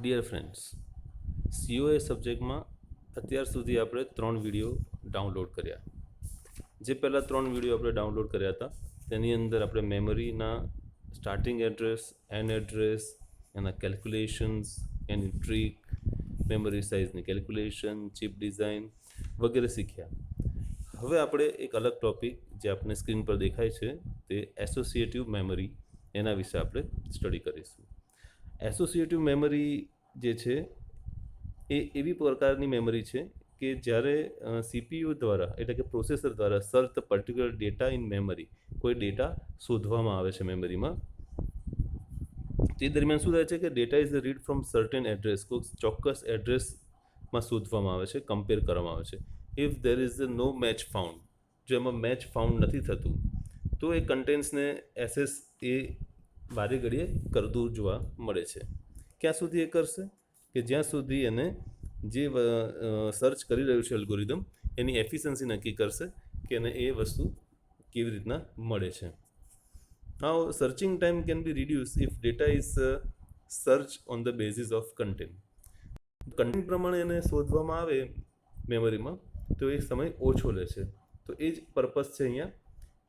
Dear friends, COA સબ્જેક્ટમાં અત્યાર સુધી આપણે 3 વિડીયો ડાઉનલોડ કર્યા. જે પહેલાં 3 વિડીયો આપણે ડાઉનલોડ કર્યા હતા તેની અંદર આપણે મેમરીના સ્ટાર્ટિંગ એડ્રેસ, એન્ડ એડ્રેસ, એના કેલ્ક્યુલેશન્સ, એની ટ્રીક, મેમરી સાઇઝની કેલ્ક્યુલેશન, ચિપ ડિઝાઇન વગેરે શીખ્યા. હવે આપણે એક અલગ ટૉપિક જે આપણે સ્ક્રીન પર દેખાય છે તે એસોસિએટિવ મેમરી, એના વિશે આપણે સ્ટડી કરીશું. એસોસિએટિવ મેમરી જે છે એ એવી પ્રકારની મેમરી છે કે જ્યારે સીપીયુ દ્વારા એટલે કે પ્રોસેસર દ્વારા search the particular data in memory, કોઈ ડેટા શોધવામાં આવે છે મેમરીમાં. તે દરમિયાન શું થાય છે કે data is read from certain address, કોઈ ચોક્કસ એડ્રેસમાં શોધવામાં આવે છે, કમ્પેર કરવામાં આવે છે. If there is no match found, જો એમાં મેચ ફાઉન્ડ નથી થતું તો એ કન્ટેન્ટ્સને એસએસ એ બારે ઘડીએ કરતું જોવા મળે છે. ક્યાં સુધી એ કરશે કે જ્યાં સુધી એને જે સર્ચ કરી રહ્યું છે એલ્ગોરિધમ એની એફિશિયન્સી નક્કી કરશે કે એને એ વસ્તુ કેવી રીતના મળે છે. Now searching time can be reduce if data is search on the basis of content. Content પ્રમાણે એને શોધવામાં આવે મેમરીમાં તો એ સમય ઓછો લે છે. તો એ જ પર્પઝ છે અહીંયા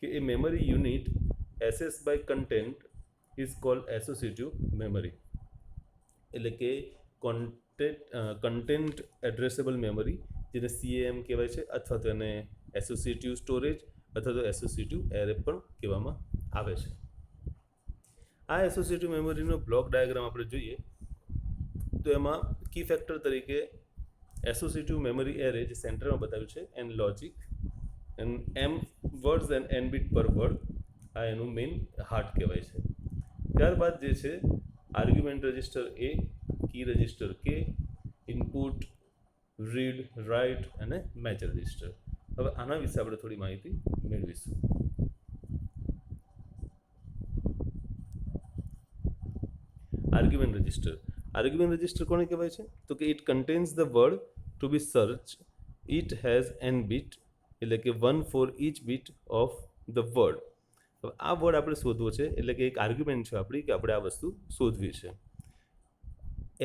કે એ મેમરી યુનિટ એસએસ by content is called associative memory, એટલે કે કન્ટેન્ટ એડ્રેસેબલ મેમરી, જેને CAM કહેવાય છે, અથવા તો એને એસોસિએટિવ સ્ટોરેજ અથવા તો એસોસિએટિવ એરે પણ કહેવામાં આવે છે. આ એસોસિએટિવ મેમરીનો બ્લોક ડાયાગ્રામ આપણે જોઈએ તો એમાં કી ફેક્ટર તરીકે એસોસિએટિવ મેમરી એરે જે સેન્ટરમાં બતાવ્યું છે and logic and M words and N bit પર વર્ડ, આ એનું મેઇન હાર્ટ કહેવાય છે. ત્યારબાદ જે છે argument register A, key register K, input, read, write અને મેચ રજિસ્ટર. હવે આના વિશે આપણે થોડી માહિતી મેળવીશું. આર્ગ્યુમેન્ટ રજિસ્ટર કોને કહેવાય છે તો કે it contains the word to be search. It has N bit, એટલે કે 1 for each bit of the word. હવે આ વર્ડ આપણે શોધવો છે, એટલે કે એક આર્ગ્યુમેન્ટ છે આપણી કે આપણે આ વસ્તુ શોધવી છે.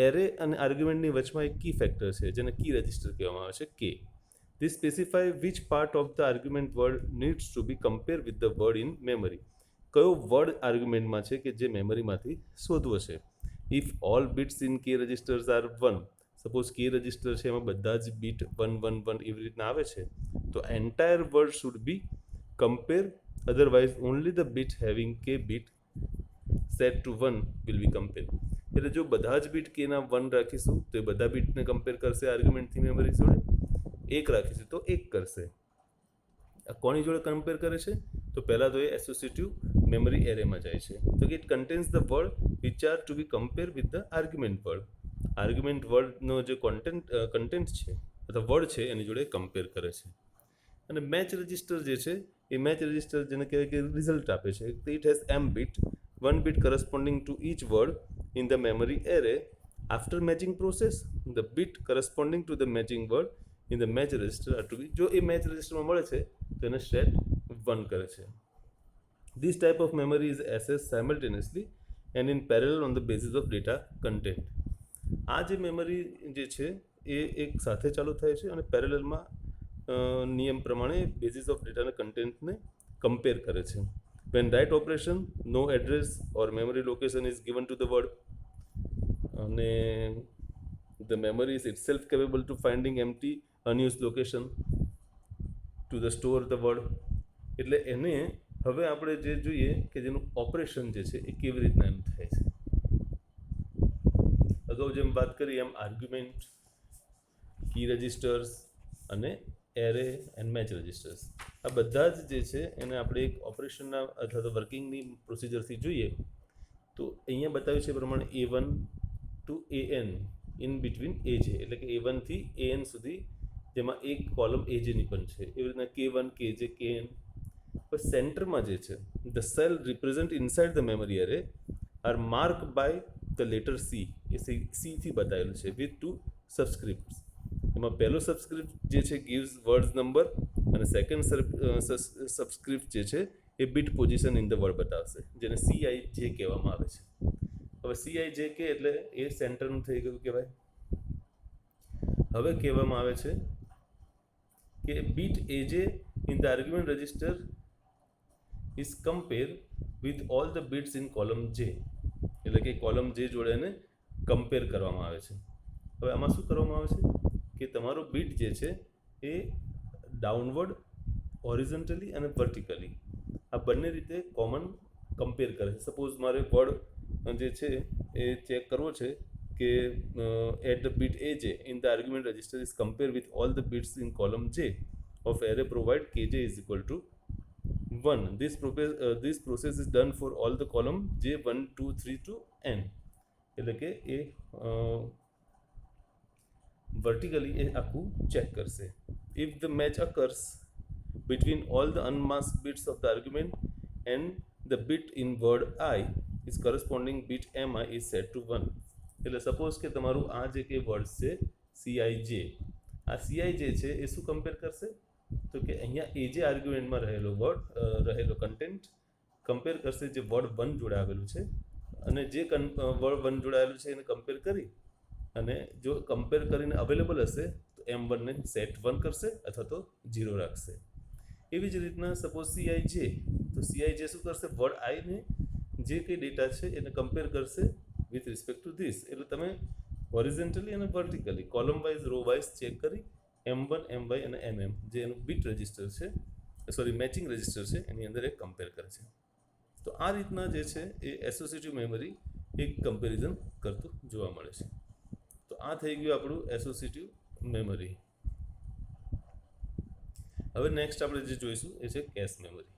એરે અને આર્ગ્યુમેન્ટની વચમાં એક કી ફેક્ટર છે જેને કી રજિસ્ટર કહેવામાં આવે છે K. This specify which part of the argument word needs to be compare with the word in memory. કયો વર્ડ આર્ગ્યુમેન્ટમાં છે કે જે મેમરીમાંથી શોધવો છે. If all bits in K registers are 1, suppose કે રજિસ્ટર છે એમાં બધા જ બીટ 1 1 1 એવી રીતના આવે છે તો entire word should be compare, otherwise only the bit having K bit set to 1 will be compare. એટલે જો બધા જ બીટ કેના 1 રાખીશું તો એ બધા બીટને કમ્પેર કરશે આર્ગ્યુમેન્ટથી મેમરી જોડે, 1 રાખીશું તો 1 કરશે. આ કોની જોડે કમ્પેર કરે છે તો પહેલાં તો એ એસોસિએટિવ મેમરી એરેમાં જાય છે. તો કે it contains the word which are to be compare with the argument word. Argument વર્ડનો જે કન્ટેન્ટ છે અથવા વર્ડ છે એની જોડે કમ્પેર કરે છે. અને મેચ રજિસ્ટર જે છે એ મેચ રજિસ્ટર જેને કહેવાય કે રિઝલ્ટ આપે છે. તો it has M bit, 1 bit corresponding to each word in the memory array. After matching process, the bit corresponding to the matching word in the match register are to be, જો એ match રજિસ્ટરમાં મળે છે તો એને set 1 કરે છે. This type of memory is accessed simultaneously and in parallel on the basis of data content. આ જે મેમરી જે છે એ એક સાથે ચાલુ થાય છે અને પેરેલલમાં નિયમ પ્રમાણે બેઝિસ ઓફ ડેટાના કન્ટેન્ટને કમ્પેર કરે છે. When write operation, no address or memory location is given to the word. And the memory is itself capable to finding empty unused location to the store the word. એટલે એને હવે આપણે જે જોઈએ કે જેનું ઓપરેશન જે છે એ કેવી રીતના એમ થાય છે. અગાઉ જેમ વાત કરી એમ આર્ગ્યુમેન્ટ, કી રજિસ્ટર્સ અને એરે એન્ડ મેચ રજિસ્ટર્સ, આ બધા જ જે છે એને આપણે એક ઓપરેશનના અથવા તો વર્કિંગની પ્રોસિજરથી જોઈએ તો અહીંયા બતાવ્યું છે એ પ્રમાણે A1 to AN in between AJ, એટલે કે A1 થી AN સુધી જેમાં એક કોલમ AJની પણ છે. એવી રીતના K1, KJ, KN. પણ સેન્ટરમાં જે છે the cell represent inside the memory array are mark by the letter C, એ Cથી બતાવેલું છે વિથ 2 સબસ્ક્રિપ્ટ્સ. એમાં પહેલો સબસ્ક્રિપ્ટ જે છે ગિવ્સ વર્ડ્સ નંબર અને સેકન્ડ સબસ્ક્રિપ્ટ જે છે એ bit position in the word બતાવશે, જેને CIJ કહેવામાં આવે છે. હવે CIJ કે એટલે એ સેન્ટરનું થઈ ગયું કહેવાય. હવે કહેવામાં આવે છે કે bit AJ in the argument register is compare with all the bits in column J, એટલે કે કોલમ J જોડે એને કમ્પેર કરવામાં આવે છે. હવે આમાં શું કરવામાં આવે છે કે તમારો બીટ જે છે એ ડાઉનવર્ડ, હોરિઝોન્ટલી અને વર્ટિકલી આ બંને રીતે કોમન કમ્પેર કરે છે. સપોઝ મારે વર્ડ જે છે એ ચેક કરવો છે કે at the bit AJ in the argument register is compare with all the bits in column J of array provide kj is equal to 1. This process is done for all the column J 1, 2, 3 to n. એટલે કે એ vertically એ આખું check કરશે. If the match occurs between all the unmasked bits of the argument and the bit in word I is corresponding bit mi is set to 1. એટલે suppose કે તમારું આ જે કે વર્ડ છે CIJ, આ CIJ છે એ શું કમ્પેર કરશે તો કે અહીંયા AJ આર્ગ્યુમેન્ટમાં રહેલો કન્ટેન્ટ કમ્પેર કરશે જે વર્ડ 1 જોડે આવેલું છે, અને જે વર્ડ 1 જોડે આવેલું છે એને કમ્પેર કરી, અને જો કમ્પેર કરીને અવેલેબલ હશે તો M1 ને સેટ 1 કરશે અથવા તો 0 રાખશે. એવી જ રીતના સપોઝ CIJ, તો CIJ શું કરશે, વર્ડ I ને જે કંઈ ડેટા છે એને કમ્પેર કરશે વિથ રિસ્પેક્ટ ટુ ધીસ. એટલે તમે હોરિઝોન્ટલી અને vertically column wise, row wise check કરી M1, My અને MM જે એનું બીટ રજિસ્ટર છે, સોરી મેચિંગ રજિસ્ટર છે, એની અંદર એક કમ્પેર કરે છે. તો આ રીતના જે છે એ એસોસિએટિવ મેમરી એક કમ્પેરિઝન કરતું જોવા મળે છે. તો આ થઈ ગયું આપણું એસોસિએટિવ મેમરી. હવે નેક્સ્ટ આપણે જે જોઈશું એ છે કેશ મેમરી.